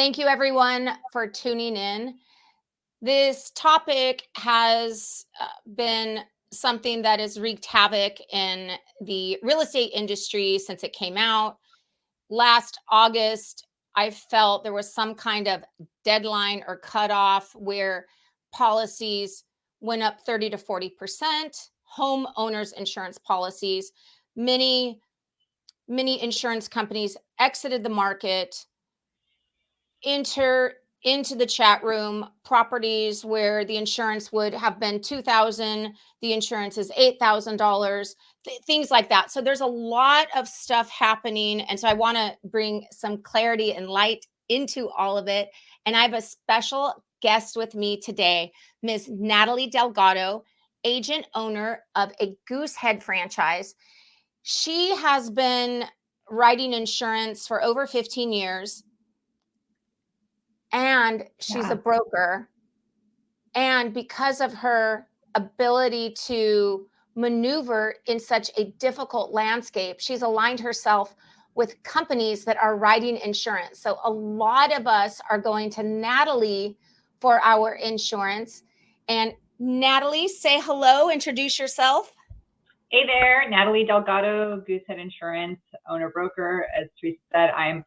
Thank you, everyone, for tuning in. This topic has been something that has wreaked havoc in the real estate industry since it came out. Last August, I felt there was some kind of deadline or cutoff where policies went up 30 to 40%, homeowners insurance policies. Many, many insurance companies exited the market. Enter into the chat room properties where the insurance would have been $2,000, the insurance is $8,000, things like that. So there's a lot of stuff happening, and so I want to bring some clarity and light into all of it. And I have a special guest with me today, Ms. Natalie Delgado, agent owner of a Goosehead franchise. She has been writing insurance for over 15 years. And she's a broker. And because of her ability to maneuver in such a difficult landscape, she's aligned herself with companies that are writing insurance. So a lot of us are going to Natalie for our insurance. And Natalie, say hello, introduce yourself. Hey there, Natalie Delgado, Goosehead Insurance, owner broker. As Teresa said, I'm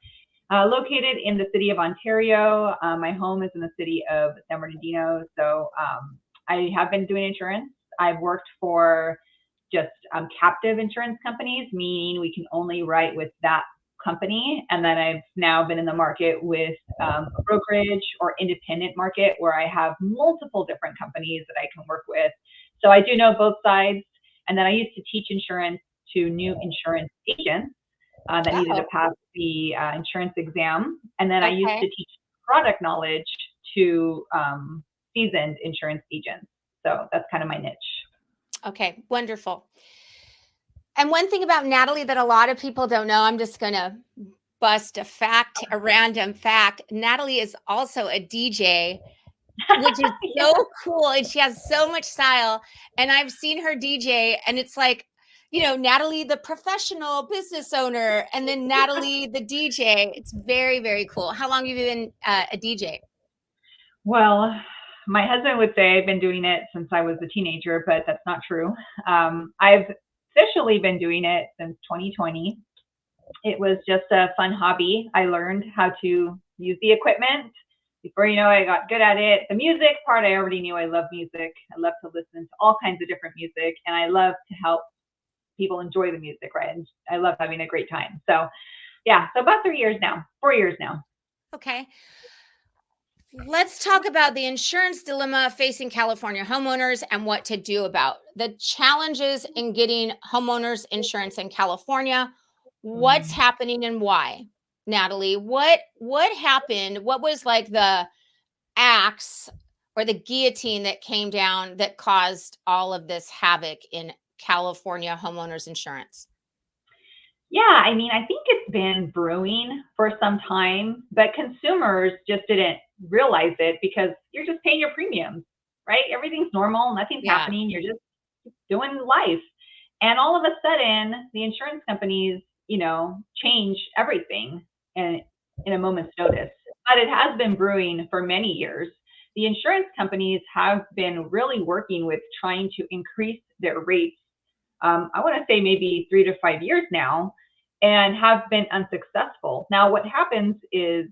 located in the city of Ontario. My home is in the city of San Bernardino. So I have been doing insurance. I've worked for just captive insurance companies, meaning we can only write with that company. And then I've now been in the market with a brokerage or independent market where I have multiple different companies that I can work with. So I do know both sides. And then I used to teach insurance to new insurance agents that needed to pass the insurance exam. And then I used to teach product knowledge to seasoned insurance agents. So that's kind of my niche. Okay, wonderful. And one thing about Natalie that a lot of people don't know, I'm just going to bust a random fact. Natalie is also a DJ, which is so cool. And she has so much style. And I've seen her DJ, and it's like, you know, Natalie, the professional business owner, and then Natalie, the DJ. It's very, very cool. How long have you been a DJ? Well, my husband would say I've been doing it since I was a teenager, but that's not true. I've officially been doing it since 2020. It was just a fun hobby. I learned how to use the equipment. Before you know, I got good at it. The music part, I already knew. I love music. I love to listen to all kinds of different music, and I love to help people enjoy the music, right? And I love having a great time. So yeah, so about 4 years now. Okay. Let's talk about the insurance dilemma facing California homeowners and what to do about the challenges in getting homeowners insurance in California. What's happening and why? Natalie, what happened? What was like the axe or the guillotine that came down that caused all of this havoc in California homeowners insurance? Yeah, I mean, I think it's been brewing for some time, but consumers just didn't realize it because you're just paying your premiums, right? Everything's normal, nothing's happening. You're just doing life. And all of a sudden, the insurance companies, you know, change everything in a moment's notice. But it has been brewing for many years. The insurance companies have been really working with trying to increase their rates. I want to say maybe 3 to 5 years now, and have been unsuccessful. Now, what happens is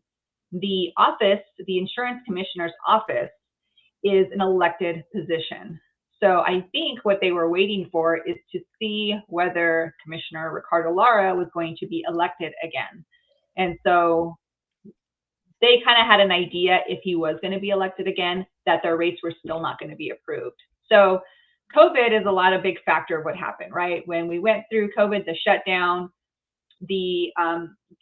the insurance commissioner's office is an elected position. So I think what they were waiting for is to see whether Commissioner Ricardo Lara was going to be elected again. And so they kind of had an idea, if he was going to be elected again, that their rates were still not going to be approved. So COVID is a big factor of what happened, right? When we went through COVID, the shutdown, the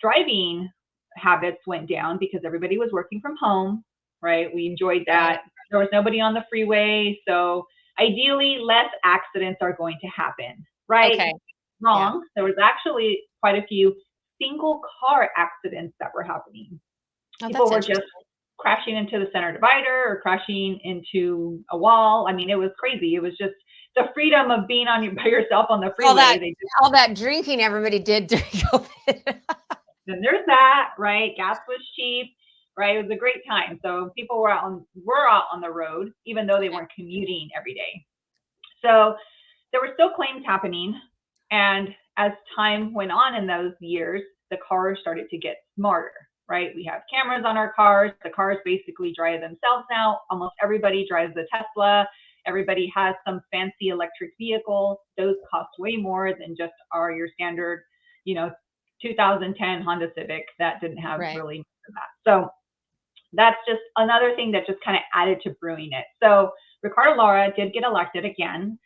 driving habits went down because everybody was working from home, right? We enjoyed that. There was nobody on the freeway. So ideally, less accidents are going to happen, right? Okay. Wrong. There was actually quite a few single car accidents that were happening. People were just crashing into the center divider or crashing into a wall. I mean, it was crazy. It was just the freedom of being by yourself on the freeway. All that drinking everybody did during COVID. Then there's that, right? Gas was cheap. right? It was a great time. So people were out on the road, even though they weren't commuting every day. So there were still claims happening. And as time went on in those years, the cars started to get smarter, right? We have cameras on our cars. The cars basically drive themselves now. Almost everybody drives a Tesla. Everybody has some fancy electric vehicle. Those cost way more than just your standard, 2010 Honda Civic that didn't have really much of that. So that's just another thing that just kind of added to brewing it. So Ricardo Lara did get elected again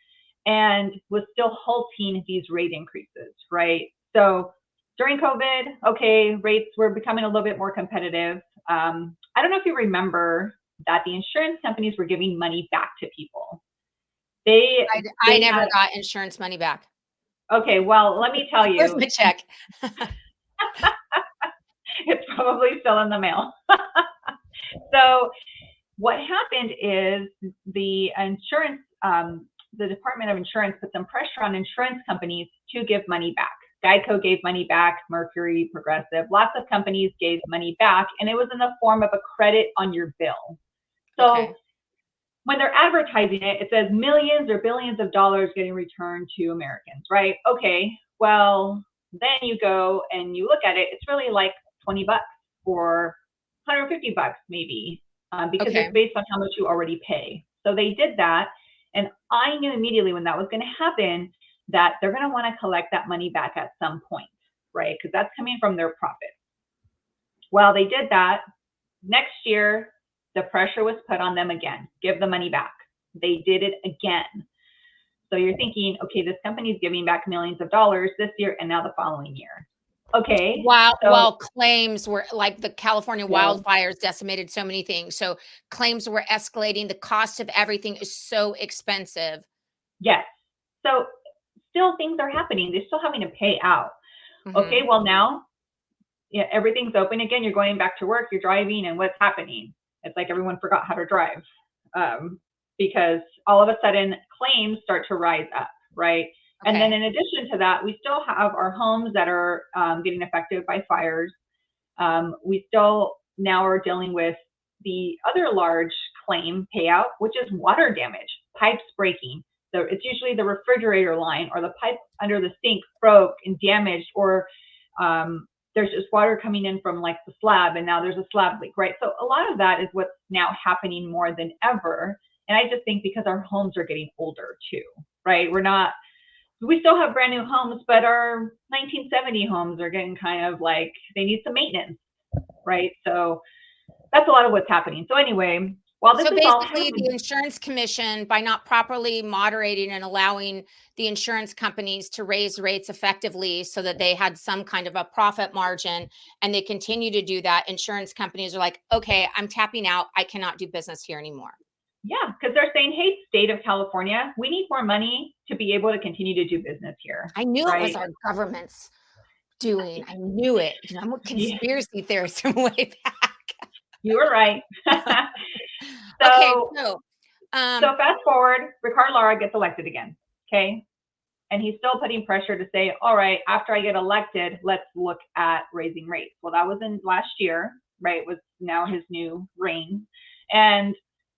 and was still halting these rate increases, right? So during COVID, okay, rates were becoming a little bit more competitive. I don't know if you remember that the insurance companies were giving money back to people. I never got insurance money back. Okay, well, let me tell you. Where's my check? It's probably still in the mail. So what happened is the insurance, the Department of Insurance put some pressure on insurance companies to give money back. Geico gave money back, Mercury, Progressive, lots of companies gave money back, and it was in the form of a credit on your bill. So when they're advertising it, it says millions or billions of dollars getting returned to Americans, right? Okay, well, then you go and you look at it, it's really like 20 bucks or 150 bucks maybe, because it's based on how much you already pay. So they did that. And I knew immediately when that was going to happen that they're going to want to collect that money back at some point, right? Because that's coming from their profit. Well, they did that. Next year, the pressure was put on them again. Give the money back. They did it again. So you're thinking, okay, this company is giving back millions of dollars this year and now the following year. Okay. While claims were like the California wildfires decimated so many things. So claims were escalating. The cost of everything is so expensive. Yes. So still things are happening. They're still having to pay out. Okay. Well, now everything's open again. You're going back to work, you're driving, and what's happening? It's like everyone forgot how to drive, because all of a sudden claims start to rise up, right? And then in addition to that, we still have our homes that are getting affected by fires. We still now are dealing with the other large claim payout, which is water damage, pipes breaking. So it's usually the refrigerator line or the pipe under the sink broke and damaged, or there's just water coming in from like the slab and now there's a slab leak, right? So a lot of that is what's now happening more than ever. And I just think because our homes are getting older too, right? We still have brand new homes, but our 1970 homes are getting kind of like, they need some maintenance, right? So that's a lot of what's happening. So anyway, while this is all happening, the insurance commission, by not properly moderating and allowing the insurance companies to raise rates effectively so that they had some kind of a profit margin, and they continue to do that, insurance companies are like, okay, I'm tapping out. I cannot do business here anymore. Yeah, because they're saying, hey, state of California, we need more money to be able to continue to do business here. I knew it was our government's doing. I knew it. I'm a conspiracy theorist from way back. You were right. So fast forward, Ricardo Lara gets elected again, okay? And he's still putting pressure to say, all right, after I get elected, let's look at raising rates. Well, that was in last year, right? It was now his new reign. And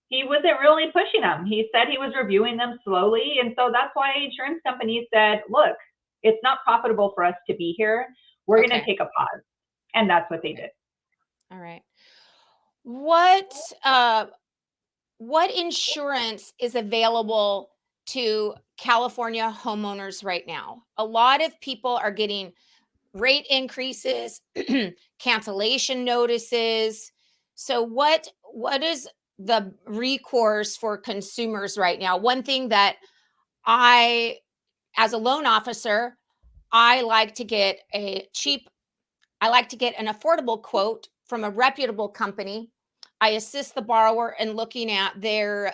he wasn't really pushing them. He said he was reviewing them slowly. And so that's why insurance companies said, look, it's not profitable for us to be here. We're going to take a pause. And that's what they did. All right. What insurance is available to California homeowners right now? A lot of people are getting rate increases, cancellation notices. So what is the recourse for consumers right now? One thing that as a loan officer, I like to get an affordable quote from a reputable company. I assist the borrower in looking at their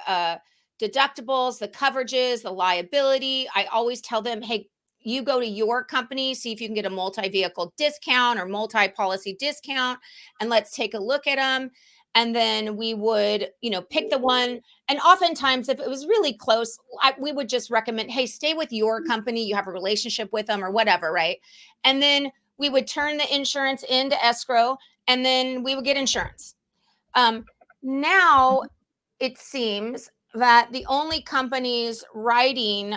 deductibles, the coverages, the liability. I always tell them, hey, you go to your company, see if you can get a multi-vehicle discount or multi-policy discount, and let's take a look at them. And then we would, pick the one. And oftentimes, if it was really close, we would just recommend, hey, stay with your company. You have a relationship with them or whatever, right? And then we would turn the insurance into escrow, and then we would get insurance. Now it seems that the only companies writing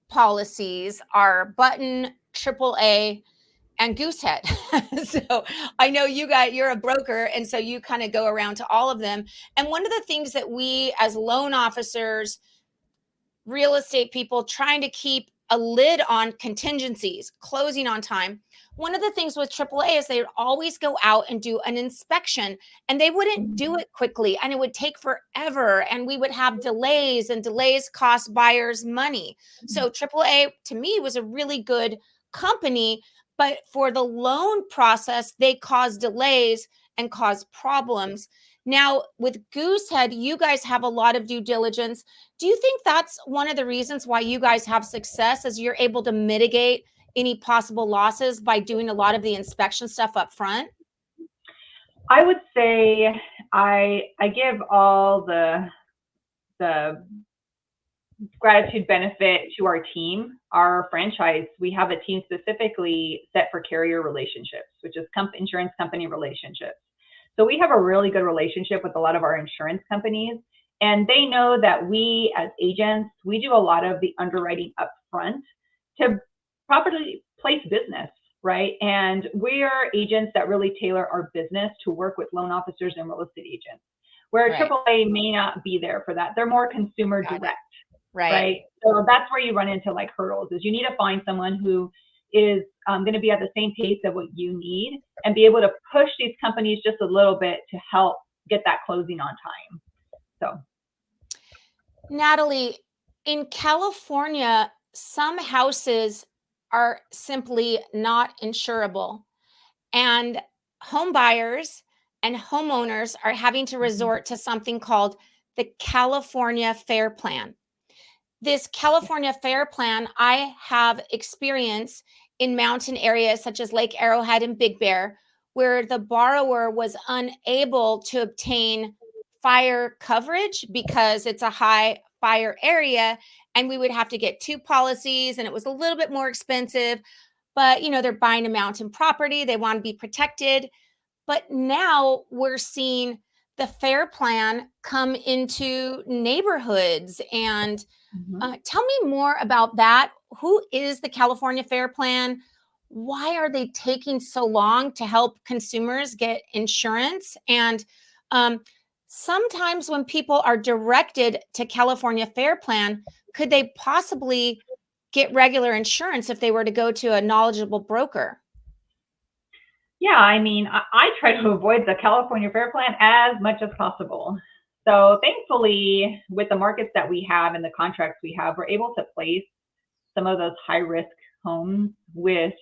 policies are Button, AAA, and Goosehead. So I know you're a broker, and so you kind of go around to all of them. And one of the things that we as loan officers, real estate people trying to keep a lid on contingencies, closing on time. One of the things with AAA is they would always go out and do an inspection, and they wouldn't do it quickly, and it would take forever, and we would have delays, and delays cost buyers money. So AAA to me was a really good company, but for the loan process, they cause delays and cause problems. Now with Goosehead, you guys have a lot of due diligence. Do you think that's one of the reasons why you guys have success, is you're able to mitigate any possible losses by doing a lot of the inspection stuff up front? I would say I give all the gratitude benefit to our team, our franchise. We have a team specifically set for carrier relationships, which is insurance company relationships. So we have a really good relationship with a lot of our insurance companies, and they know that we as agents, we do a lot of the underwriting up front to properly place business, right? And we are agents that really tailor our business to work with loan officers and real estate agents, where Right. AAA may not be there for that. They're more consumer direct. Right. So that's where you run into like hurdles, is you need to find someone who is going to be at the same pace of what you need and be able to push these companies just a little bit to help get that closing on time. So, Natalie, in California, some houses are simply not insurable, and home buyers and homeowners are having to resort to something called the California Fair Plan. This California Fair Plan, I have experience in mountain areas such as Lake Arrowhead and Big Bear, where the borrower was unable to obtain fire coverage because it's a high fire area, and we would have to get two policies, and it was a little bit more expensive. But they're buying a mountain property, they want to be protected. But now we're seeing the fair plan come into neighborhoods. And tell me more about that. Who is the California Fair Plan? Why are they taking so long to help consumers get insurance? And sometimes when people are directed to California Fair Plan, could they possibly get regular insurance if they were to go to a knowledgeable broker? yeah, I mean, I try to avoid the California Fair Plan as much as possible. So thankfully, with the markets that we have and the contracts we have, we're able to place some of those high risk homes with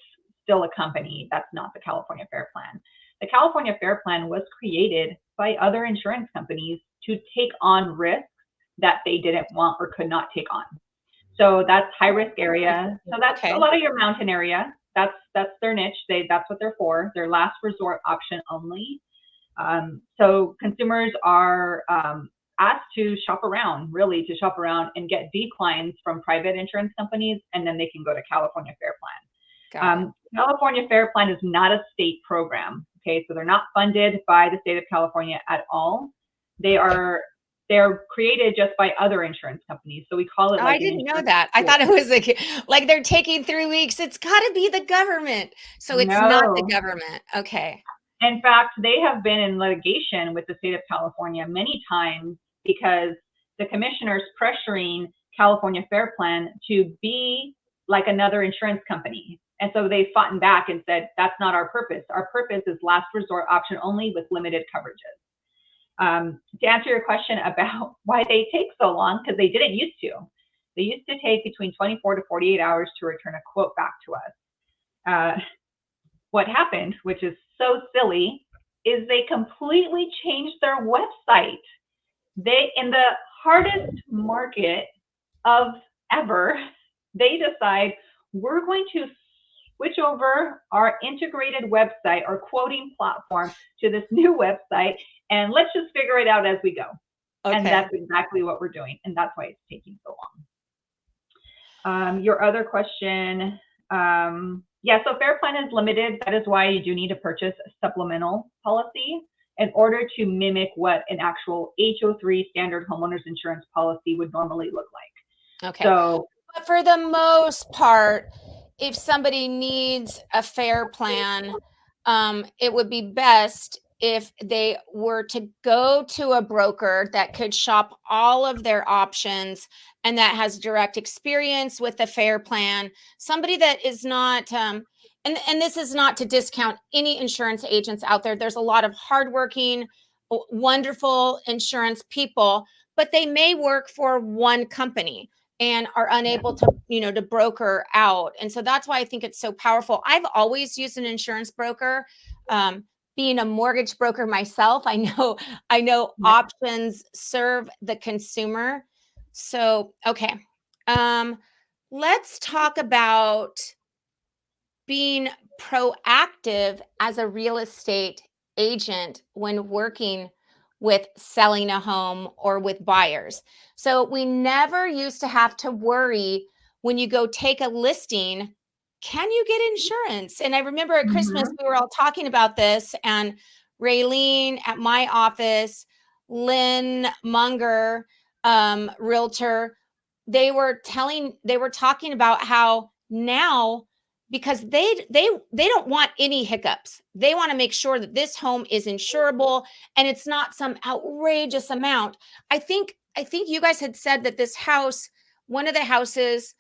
still a company that's not the California Fair Plan. The California Fair Plan was created by other insurance companies to take on risks that they didn't want or could not take on. So that's high risk area. So that's a lot of your mountain area. That's their niche. That's what they're for. Their last resort option only. So consumers are asked to shop around and get declines from private insurance companies, and then they can go to California Fair Plan. California Fair Plan is not a state program. Okay, so they're not funded by the state of California at all. They're created just by other insurance companies. So we call it. I didn't know that. I thought it was like they're taking 3 weeks. It's got to be the government. So it's not the government. Okay. In fact, they have been in litigation with the state of California many times because the commissioner's pressuring California Fair Plan to be like another insurance company. And so they fought back and said, that's not our purpose. Our purpose is last resort option only with limited coverages. To answer your question about why they take so long, because they didn't used to. They used to take between 24 to 48 hours to return a quote back to us. What happened, which is so silly, is they completely changed their website. They, in the hardest market of ever, they decide we're going to switch over our integrated website, our quoting platform, to this new website, and let's just figure it out as we go. Okay. And that's exactly what we're doing, and that's why it's taking so long. Your other question, so Fair Plan is limited. That is why you do need to purchase a supplemental policy. in order to mimic what an actual HO3 standard homeowners insurance policy would normally look like. Okay. So, but for the most part, if somebody needs a fair plan, it would be best if they were to go to a broker that could shop all of their options and that has direct experience with the fair plan. Somebody that is not, and this is not to discount any insurance agents out there. There's a lot of hardworking, wonderful insurance people, but they may work for one company and are unable to, to broker out. And so that's why I think it's so powerful. I've always used an insurance broker. Being a mortgage broker myself, I know options serve the consumer. So, okay. Let's talk about being proactive as a real estate agent when working with selling a home or with buyers. So we never used to have to worry when you go take a listing, can you get insurance? And I remember at Christmas, we were all talking about this, and Raylene at my office, Lynn Munger, realtor, they were talking about how now, because they don't want any hiccups. They want to make sure that this home is insurable and it's not some outrageous amount. I think you guys had said that this house, one of the houses,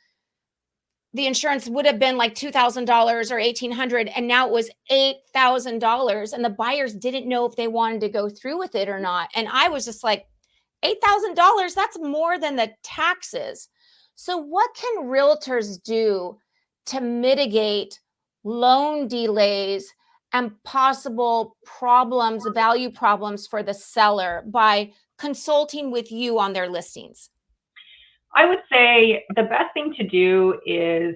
the insurance would have been like $2,000 or $1,800, and now it was $8,000, and the buyers didn't know if they wanted to go through with it or not. And I was just like, $8,000, that's more than the taxes. So what can realtors do to mitigate loan delays and possible problems, value problems for the seller by consulting with you on their listings? I would say the best thing to do is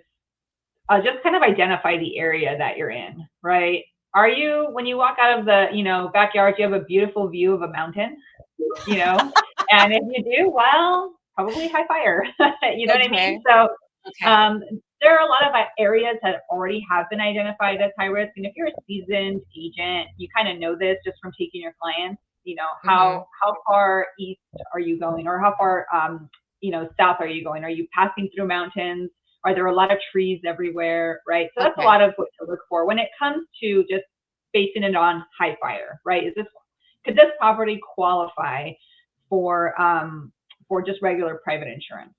just kind of identify the area that you're in, right? When you walk out of the, backyard, you have a beautiful view of a mountain, and if you do, well, probably high fire, you know what I mean? So there are a lot of areas that already have been identified as high risk. And if you're a seasoned agent, you kind of know this just from taking your clients, how far east are you going, or how far, south are you going? Are you passing through mountains? Are there a lot of trees everywhere, right? So that's a lot of what to look for when it comes to just basing it on high fire, right? Could this property qualify for just regular private insurance?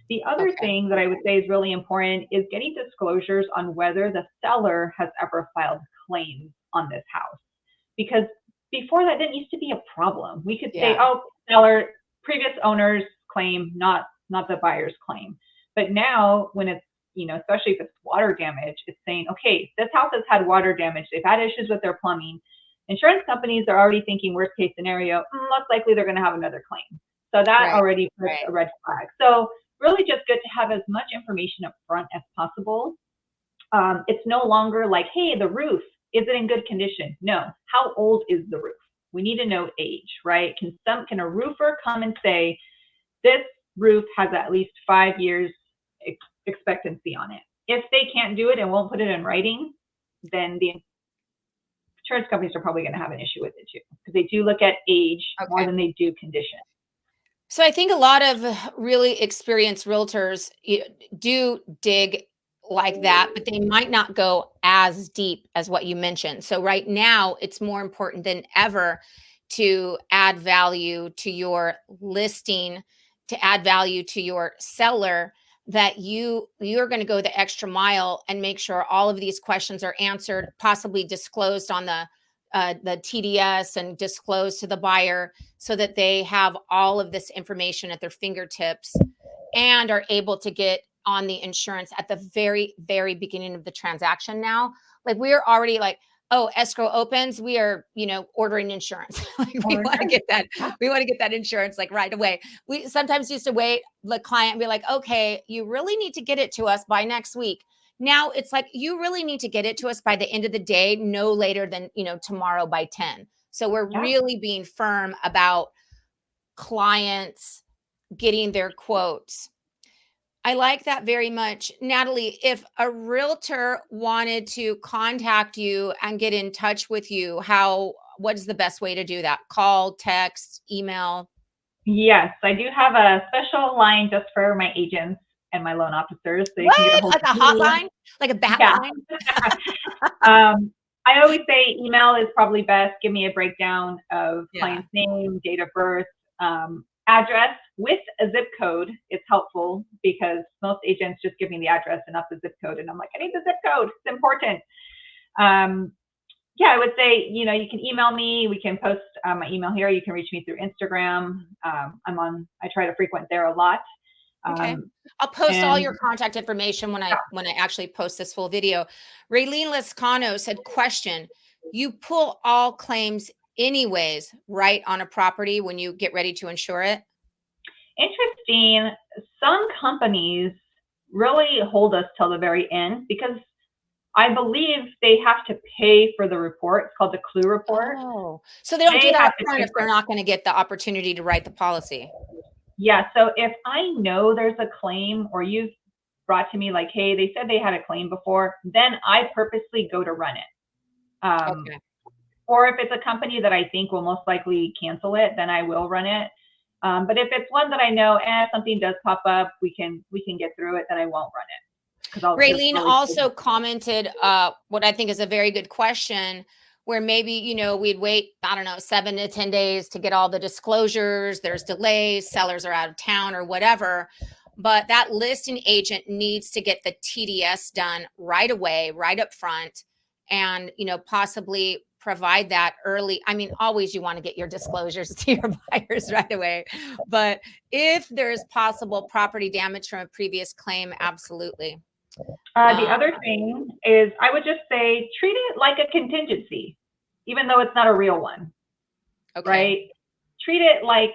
The other thing that I would say is really important is getting disclosures on whether the seller has ever filed claims on this house. Because before that didn't used to be a problem. We could say, oh, seller, previous owner's claim, not the buyer's claim. But now when it's, especially if it's water damage, it's saying, okay, this house has had water damage. They've had issues with their plumbing. Insurance companies are already thinking worst case scenario, most likely they're going to have another claim. So that already puts a red flag. So really just good to have as much information up front as possible. It's no longer like, hey, the roof, is it in good condition? No. How old is the roof? We need to know age, right? Can a roofer come and say, this roof has at least 5 years expectancy on it? If they can't do it and won't put it in writing, then the insurance companies are probably going to have an issue with it too, because they do look at age more than they do condition. So I think a lot of really experienced realtors do dig like that, but they might not go as deep as what you mentioned. So right now, it's more important than ever to add value to your listing, to add value to your seller, that you're going to go the extra mile and make sure all of these questions are answered, possibly disclosed on the TDS and disclosed to the buyer, so that they have all of this information at their fingertips and are able to get on the insurance at the very, very beginning of the transaction. Now, like, we are already like, oh, escrow opens, we are, ordering insurance. Like, we want to get that insurance like right away. We sometimes used to wait the client and be like, okay, you really need to get it to us by next week. Now it's like, you really need to get it to us by the end of the day, no later than, tomorrow by 10. So we're really being firm about clients getting their quotes. I like that very much. Natalie, if a realtor wanted to contact you and get in touch with you, what is the best way to do that? Call, text, email? Yes, I do have a special line just for my agents and my loan officers, so they can get a hold Like a of me. hotline? Like a bat Yeah. line? I always say email is probably best. Give me a breakdown of Yeah. client's name, date of birth, address with a zip code. It's helpful because most agents just give me the address and not the zip code. And I'm like, I need the zip code. It's important. Yeah, I would say, you can email me. We can post my email here. You can reach me through Instagram. I try to frequent there a lot. Okay. I'll post all your contact information when I actually post this full video. Raylene Lescano said, question, you pull all claims anyways, right, on a property when you get ready to insure it? Interesting. Some companies really hold us till the very end because I believe they have to pay for the report. It's called the clue report. Oh, so they don't do that up front if they're not going to get the opportunity to write the policy. Yeah, so if I know there's a claim or you've brought to me like, hey, they said they had a claim before, then I purposely go to run it. Okay. Or if it's a company that I think will most likely cancel it, then I will run it. But if it's one that I know, something does pop up, we can get through it, then I won't run it. Raylene also commented what I think is a very good question, where maybe, we'd wait, I don't know, 7 to 10 days to get all the disclosures. There's delays, sellers are out of town or whatever. But that listing agent needs to get the TDS done right away, right up front, and, possibly provide that early. I mean, always you want to get your disclosures to your buyers right away. But if there's possible property damage from a previous claim, absolutely. The other thing is I would just say, treat it like a contingency, even though it's not a real one. Okay. Right? Treat it like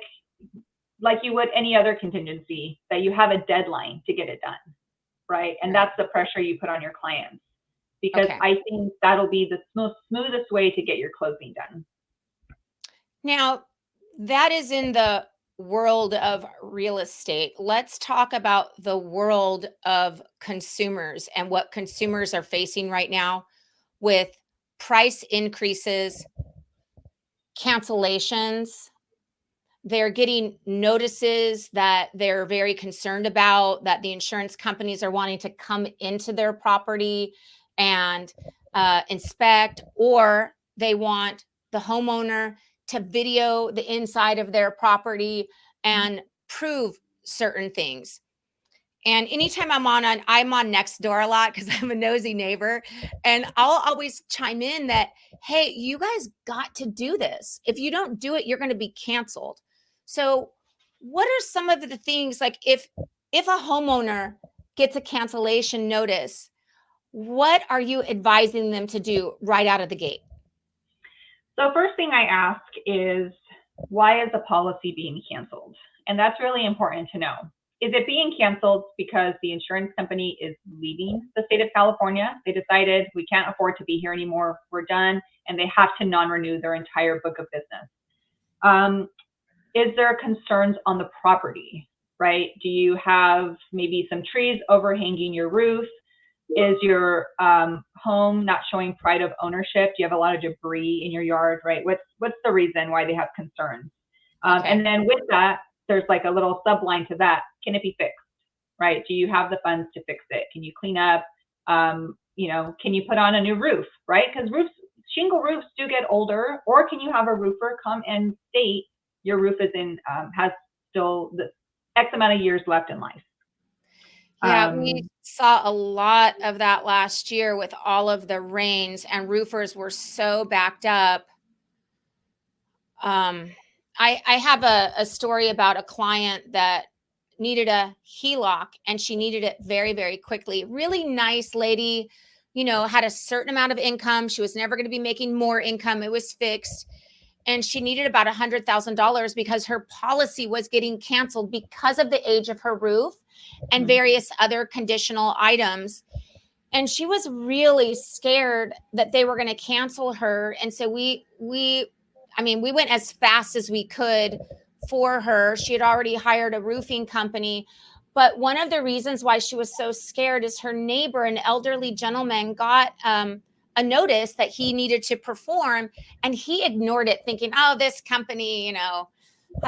you would any other contingency, that you have a deadline to get it done. Right? And that's the pressure you put on your clients, because I think that'll be the smoothest way to get your closing done. Now, that is in the world of real estate. Let's talk about the world of consumers and what consumers are facing right now with price increases, cancellations. They're getting notices that they're very concerned about, that the insurance companies are wanting to come into their property and inspect, or they want the homeowner to video the inside of their property and prove certain things. And anytime I'm on Nextdoor a lot because I'm a nosy neighbor, and I'll always chime in that, hey, you guys got to do this. If you don't do it, you're going to be canceled. So what are some of the things, like if a homeowner gets a cancellation notice, what are you advising them to do right out of the gate? So first thing I ask is, why is the policy being canceled? And that's really important to know. Is it being canceled because the insurance company is leaving the state of California? They decided we can't afford to be here anymore, we're done, and they have to non-renew their entire book of business. Is there concerns on the property, right? Do you have maybe some trees overhanging your roof? Is your home not showing pride of ownership? Do you have a lot of debris in your yard, right? What's the reason why they have concerns? And then with that, there's like a little subline to that. Can it be fixed, right? Do you have the funds to fix it? Can you clean up? Can you put on a new roof, right? Because shingle roofs do get older. Or can you have a roofer come and state your roof is has still the X amount of years left in life? Yeah, we saw a lot of that last year with all of the rains, and roofers were so backed up. I have a story about a client that needed a HELOC, and she needed it very, very quickly. Really nice lady, had a certain amount of income. She was never going to be making more income. It was fixed. And she needed about $100,000 because her policy was getting canceled because of the age of her roof and various other conditional items. And she was really scared that they were going to cancel her. And so we went as fast as we could for her. She had already hired a roofing company. But one of the reasons why she was so scared is her neighbor, an elderly gentleman, got a notice that he needed to perform, and he ignored it, thinking, oh, this company, I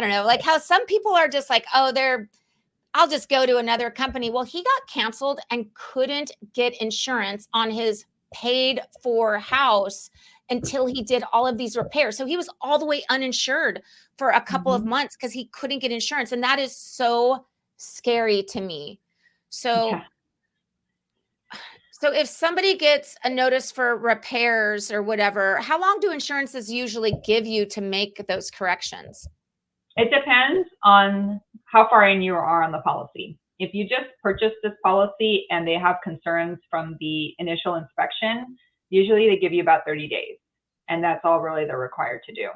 don't know, like how some people are just like, oh, I'll just go to another company. Well, he got canceled and couldn't get insurance on his paid for house until he did all of these repairs. So he was all the way uninsured for a couple of months because he couldn't get insurance. And that is so scary to me. So if somebody gets a notice for repairs or whatever, how long do insurances usually give you to make those corrections? It depends on how far in you are on the policy. If you just purchased this policy and they have concerns from the initial inspection, usually they give you about 30 days. And that's all really they're required to do.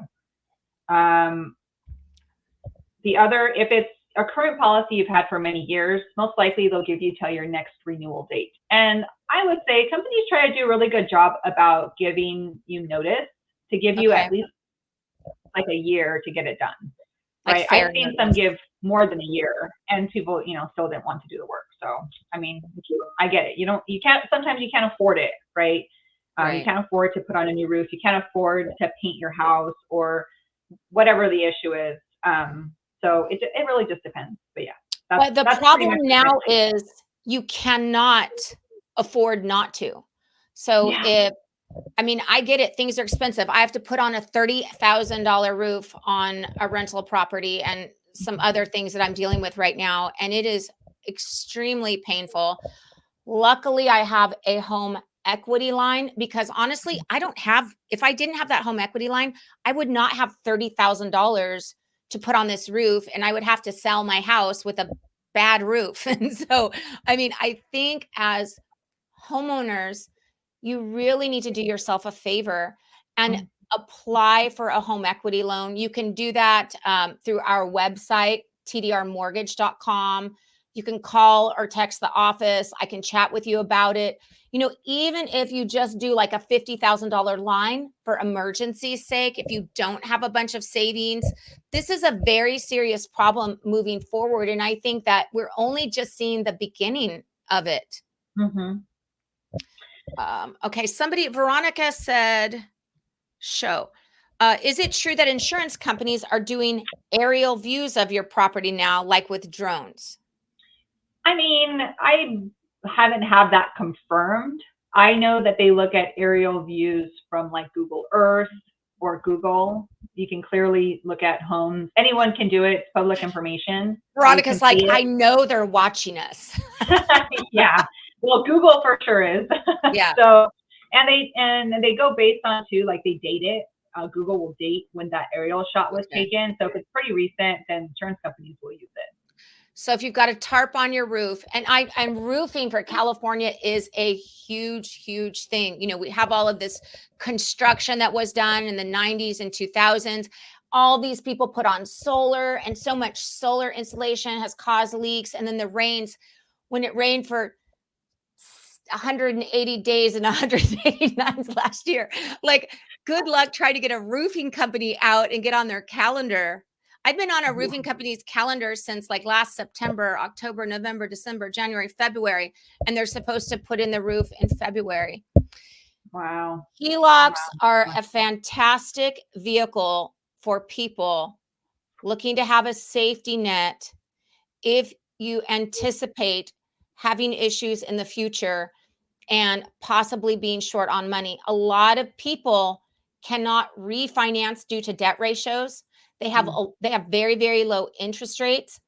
If it's a current policy you've had for many years, most likely they'll give you till your next renewal date. And I would say companies try to do a really good job about giving you notice to give you at least like a year to get it done. Right? I've seen some give more than a year, and people, still didn't want to do the work. So, I mean, I get it. Sometimes you can't afford it, right? You can't afford to put on a new roof. You can't afford to paint your house or whatever the issue is. So it really just depends. But yeah. But the problem now is you cannot afford not to. So I get it. Things are expensive. I have to put on a $30,000 roof on a rental property and some other things that I'm dealing with right now. And it is extremely painful. Luckily, I have a home equity line because honestly, if I didn't have that home equity line, I would not have $30,000 to put on this roof. And I would have to sell my house with a bad roof. And so, I think as homeowners, you really need to do yourself a favor and apply for a home equity loan. You can do that through our website, tdrmortgage.com. You can call or text the office. I can chat with you about it. Even if you just do like a $50,000 line for emergency's sake, if you don't have a bunch of savings, this is a very serious problem moving forward. And I think that we're only just seeing the beginning of it. Okay, Veronica said, is it true that insurance companies are doing aerial views of your property now, like with drones? I haven't had that confirmed. I know that they look at aerial views from like Google Earth or Google. You can clearly look at homes. Anyone can do it. It's public information. Veronica's like, I know they're watching us. Yeah. Well, Google for sure is. Yeah. So, and they go based on too, like they date it. Google will date when that aerial shot was taken. So if it's pretty recent, then insurance companies will use it. So if you've got a tarp on your roof, and roofing for California is a huge, huge thing. We have all of this construction that was done in the 90s and 2000s. All these people put on solar, and so much solar insulation has caused leaks. And then the rains, when it rained for 180 days and 180 nights last year, like good luck trying to get a roofing company out and get on their calendar. I've been on a roofing company's calendar since like last September, October, November, December, January, February, and they're supposed to put in the roof in February. Wow. HELOCs are a fantastic vehicle for people looking to have a safety net if you anticipate having issues in the future and possibly being short on money. A lot of people cannot refinance due to debt ratios. They have very, very low interest rates.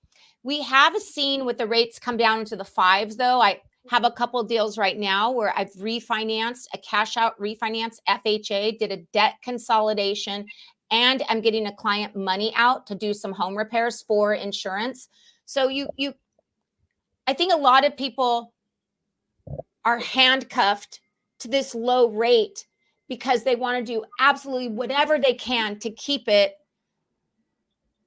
We have seen with the rates come down into the 5s, though. I have a couple of deals right now where I've refinanced a cash out refinance FHA, did a debt consolidation, and I'm getting a client money out to do some home repairs for insurance. So I think a lot of people are handcuffed to this low rate because they want to do absolutely whatever they can to keep it.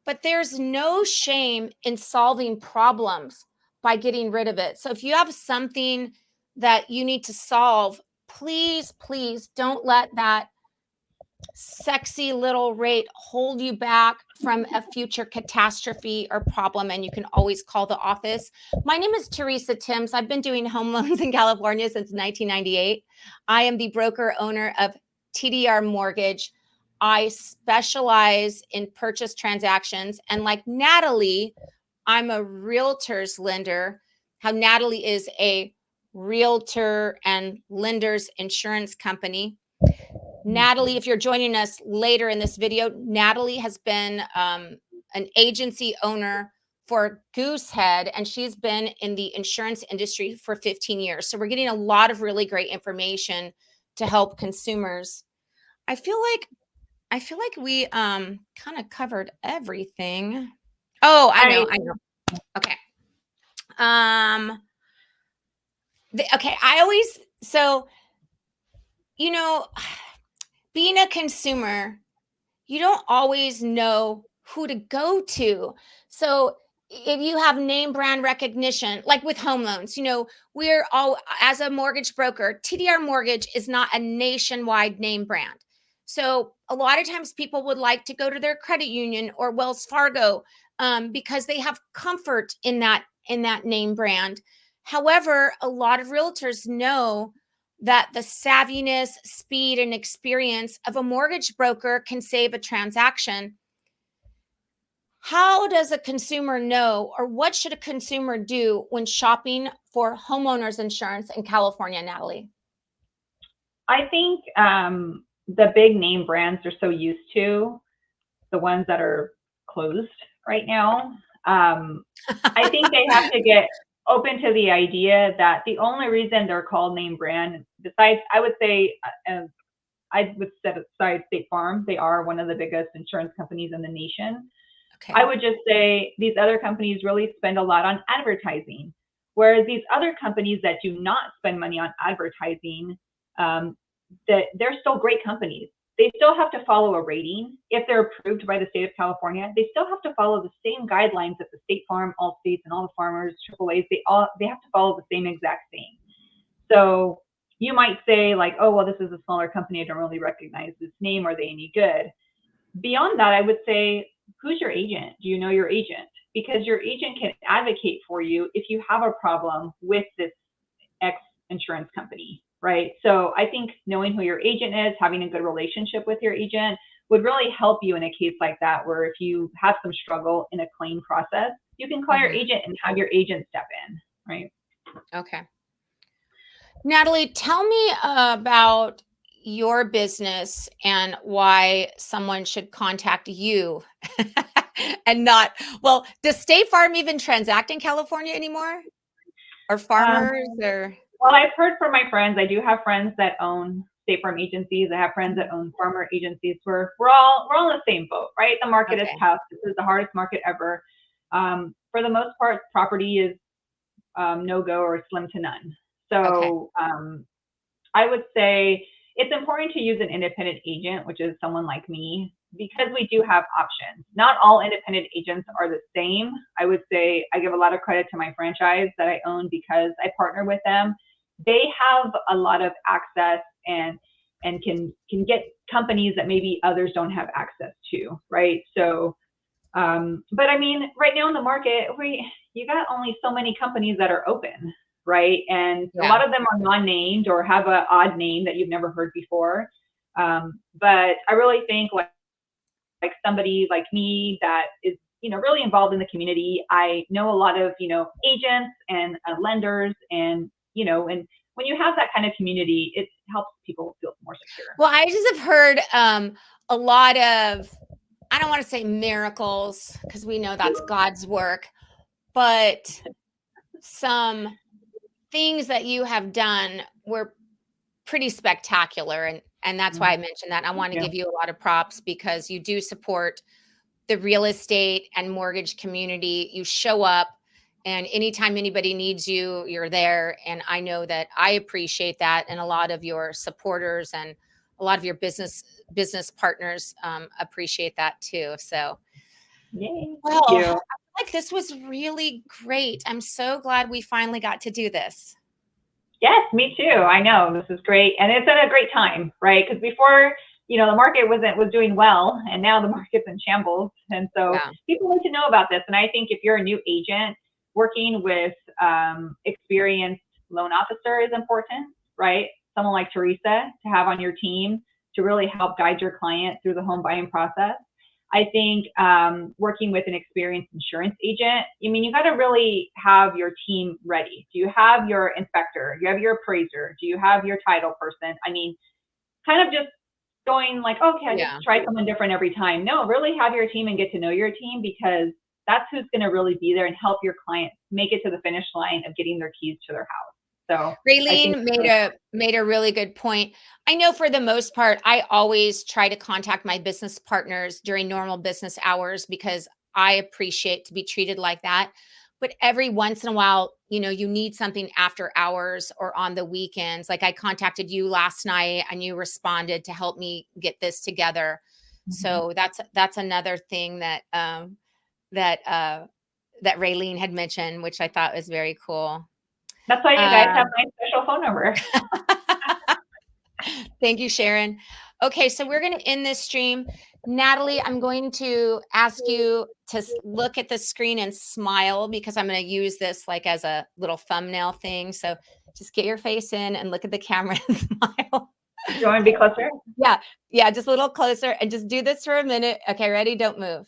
But there's no shame in solving problems by getting rid of it. So if you have something that you need to solve, please, please don't let that sexy little rate hold you back from a future catastrophe or problem, and you can always call the office. My name is Teresa Timms. I've been doing home loans in California since 1998. I am the broker owner of TDR Mortgage. I specialize in purchase transactions, and like Natalie, I'm a realtor's lender. How Natalie is a realtor and lender's insurance company. Natalie, if you're joining us later in this video, Natalie has been an agency owner for Goosehead, and she's been in the insurance industry for 15 years. So we're getting a lot of really great information to help consumers. I feel like we kind of covered everything. Oh, I know. Okay. Okay, you know, being a consumer, you don't always know who to go to. So if you have name brand recognition, like with home loans, we're all, as a mortgage broker, TDR Mortgage is not a nationwide name brand. So a lot of times people would like to go to their credit union or Wells Fargo because they have comfort in that name brand. However, a lot of realtors know that the savviness, speed, and experience of a mortgage broker can save a transaction. How does a consumer know, or what should a consumer do when shopping for homeowners insurance in California, Natalie? I think the big name brands are so used to the ones that are closed right now. I think they have to get open to the idea that the only reason they're called name brand, besides, I would set aside State Farm, they are one of the biggest insurance companies in the nation. Okay. I would just say these other companies really spend a lot on advertising, whereas these other companies that do not spend money on advertising, that they're still great companies. They still have to follow a rating. If they're approved by the state of California, they still have to follow the same guidelines that the State Farm, Allstate, and all the Farmers, AAAs, they have to follow the same exact thing. So you might say like, oh, well, this is a smaller company. I don't really recognize this name. Are they any good? Beyond that, I would say, who's your agent? Do you know your agent? Because your agent can advocate for you if you have a problem with this X insurance company, right? So I think knowing who your agent is, having a good relationship with your agent would really help you in a case like that, where if you have some struggle in a claim process, you can call your agent and have your agent step in, right? Okay. Natalie, tell me about your business and why someone should contact you and not, well, does State Farm even transact in California anymore? Or Farmers or? Well, I've heard from my friends. I do have friends that own State Farm agencies. I have friends that own Farmer agencies. We're all in the same boat, right? The market is tough. This is the hardest market ever. For the most part, property is no-go or slim to none. So I would say it's important to use an independent agent, which is someone like me, because we do have options. Not all independent agents are the same. I would say I give a lot of credit to my franchise that I own because I partner with them. They have a lot of access and can get companies that maybe others don't have access to, right? So, but I mean, right now in the market, you got only so many companies that are open, right? And a lot of them are non-named or have an odd name that you've never heard before. But I really think like somebody like me that is, really involved in the community. I know a lot of, agents and lenders and, and when you have that kind of community, it helps people feel more secure. Well, I just have heard a lot of, I don't want to say miracles because we know that's God's work, but some things that you have done were pretty spectacular. And that's why I mentioned that. I want to give you a lot of props because you do support the real estate and mortgage community. You show up, and anytime anybody needs you, you're there. And I know that I appreciate that. And a lot of your supporters and a lot of your business partners appreciate that too. So, yay, well, thank you. I feel like this was really great. I'm so glad we finally got to do this. Yes, me too. I know this is great. And it's at a great time, right? Because before the market was doing well, and now the market's in shambles. And so Yeah. people need to know about this. And I think if you're a new agent, working with experienced loan officer is important, right? Someone like Teresa to have on your team to really help guide your client through the home buying process. I think working with an experienced insurance agent, you got to really have your team ready. Do you have your inspector? Do you have your appraiser? Do you have your title person? Kind of just going like, okay, I just try something different every time. No, really have your team and get to know your team, because that's who's going to really be there and help your client make it to the finish line of getting their keys to their house. So Raylene made a really good point. I know for the most part, I always try to contact my business partners during normal business hours because I appreciate to be treated like that. But every once in a while, you need something after hours or on the weekends. Like I contacted you last night and you responded to help me get this together. So that's another thing that that Raylene had mentioned, which I thought was very cool. That's why you guys have my special phone number. Thank you, Sharon. Okay, so we're going to end this stream. Natalie, I'm going to ask you to look at the screen and smile, because I'm going to use this like as a little thumbnail thing. So just get your face in and look at the camera and smile. You want me to be closer? Yeah, just a little closer, and just do this for a minute. Okay, ready? Don't move.